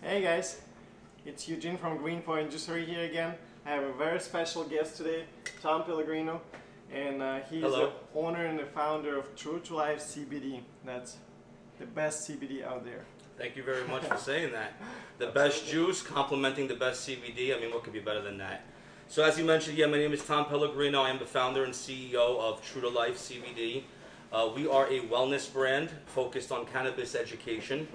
Hey guys, it's Eugene from Point Juicery here again. I have a very special guest today, Tom Pellegrino, and he's Hello. the owner and the founder of True to Life CBD. That's the best CBD out there. Thank you very much for saying that. The best juice complementing the best CBD. I mean, what could be better than that? So as you mentioned, my name is Tom Pellegrino. I am the founder and CEO of True to Life CBD. We are a wellness brand focused on cannabis education.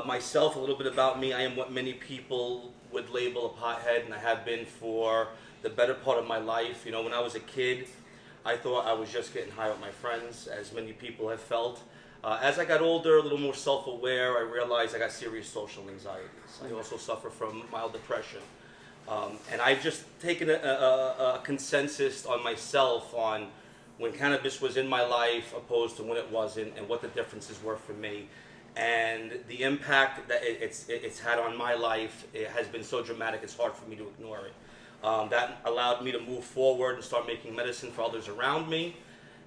Myself, a little bit about me, I am what many people would label a pothead, and I have been for the better part of my life. You know, when I was a kid, I thought I was just getting high with my friends, as many people have felt. As I got older, a little more self-aware, I realized I got serious social anxieties. I also suffer from mild depression. And I've just taken a consensus on myself on when cannabis was in my life opposed to when it wasn't, and what the differences were for me. And the impact that it's had on my life, it has been so dramatic, it's hard for me to ignore it. That allowed me to move forward and start making medicine for others around me.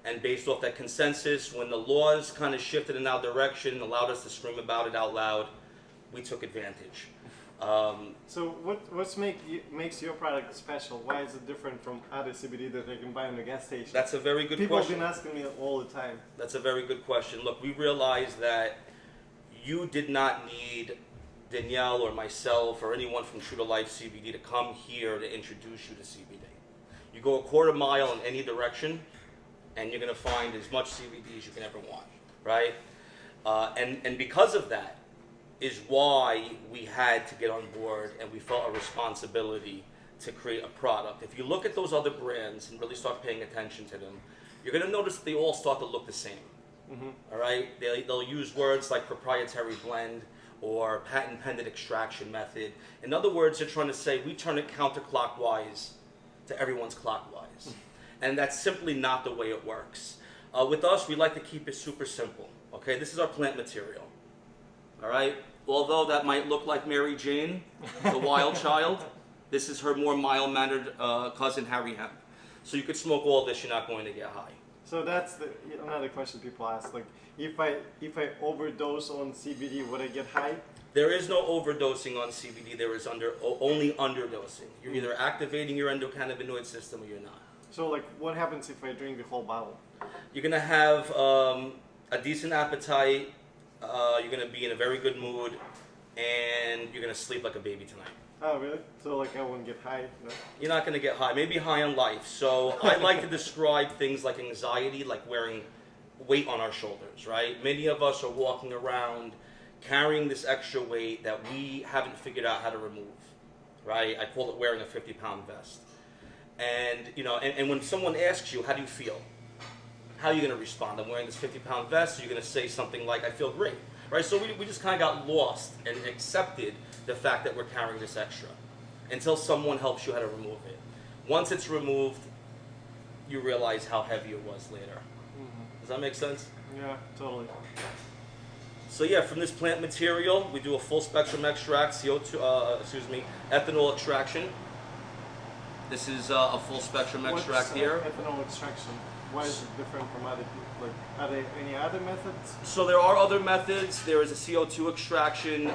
And based off that consensus, when the laws kind of shifted in our direction, allowed us to scream about it out loud, we took advantage. So what makes your product special? Why is it different from other CBD that they can buy in the gas station? That's a very good People question. have been asking me all the time. That's a very good question. Look, we realized that you did not need Danielle or myself or anyone from True to Life CBD to come here to introduce you to CBD. You go a quarter mile in any direction, and you're going to find as much CBD as you can ever want, right? And because of that is why we had to get on board, and we felt a responsibility to create a product. If you look at those other brands and really start paying attention to them, you're going to notice that they all start to look the same. Mm-hmm. All right? They'll use words like proprietary blend or patent pending extraction method. In other words, they're trying to say we turn it counterclockwise to everyone's clockwise. And that's simply not the way it works. With us, we like to keep it super simple. Okay, this is our plant material. All right, although that might look like Mary Jane, the wild child, this is her more mild-mannered cousin Harry Hemp. So you could smoke all this, you're not going to get high. So that's another question people ask. Like, if I overdose on CBD, would I get high? There is no overdosing on CBD. There is only underdosing. You're either activating your endocannabinoid system or you're not. So, like, what happens if I drink the whole bottle? You're going to have a decent appetite, you're going to be in a very good mood, and you're going to sleep like a baby tonight. Oh, really? So, like, I wouldn't get high? No? You're not going to get high. Maybe high on life. So I like to describe things like anxiety, like wearing weight on our shoulders, right? Many of us are walking around carrying this extra weight that we haven't figured out how to remove, right? I call it wearing a 50-pound vest. And, you know, and when someone asks you, how do you feel? How are you going to respond? I'm wearing this 50-pound vest, so you're going to say something like, I feel great, right? So we just kind of got lost and accepted the fact that we're carrying this extra until someone helps you how to remove it. Once it's removed, you realize how heavy it was later. Mm-hmm. Does that make sense? Yeah, totally. So yeah, from this plant material, we do a full spectrum extract, ethanol extraction. This is a full spectrum extract here. Ethanol extraction. Why is it different from other people? Like, are there any other methods? So there are other methods. There is a CO2 extraction.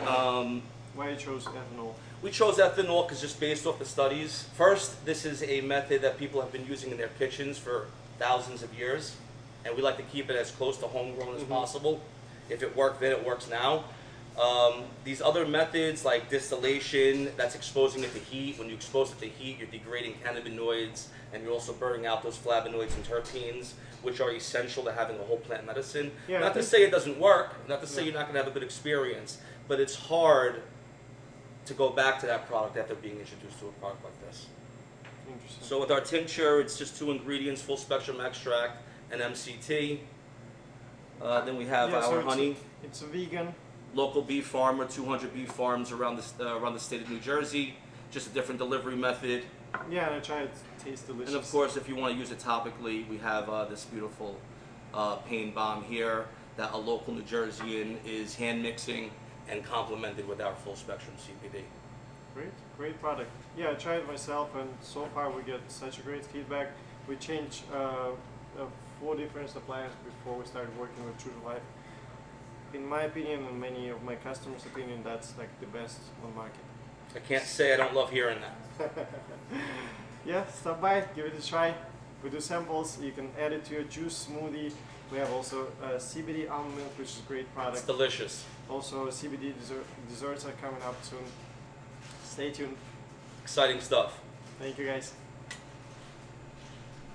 Why you chose ethanol? We chose ethanol because just based off the studies. First, this is a method that people have been using in their kitchens for thousands of years, and we like to keep it as close to homegrown as possible. If it worked then, it works now. These other methods like distillation, that's exposing it to heat. When you expose it to heat, you're degrading cannabinoids, and you're also burning out those flavonoids and terpenes, which are essential to having a whole plant medicine. Yeah, not to say it doesn't work, not to say you're not going to have a good experience, but it's hard to go back to that product after being introduced to a product like this. Interesting. So with our tincture, it's just 2 ingredients, full spectrum extract and MCT. Then we have our honey. It's a vegan. Local beef farmer, 200 beef farms around the state of New Jersey. Just a different delivery method. Yeah, and I tried it. It tastes delicious. And of course, if you want to use it topically, we have this beautiful pain balm here that a local New Jerseyan is hand mixing and complemented with our full spectrum CBD. Great product. Yeah, I tried it myself, and so far we get such a great feedback. We changed 4 different suppliers before we started working with True to Life. in my opinion and many of my customers' opinion, that's like the best on market. I can't say I don't love hearing that. Yeah, stop by, give it a try. We do samples, you can add it to your juice smoothie. We have also CBD almond milk, which is a great product. It's delicious. Also CBD desserts are coming up soon. Stay tuned. Exciting stuff. Thank you guys.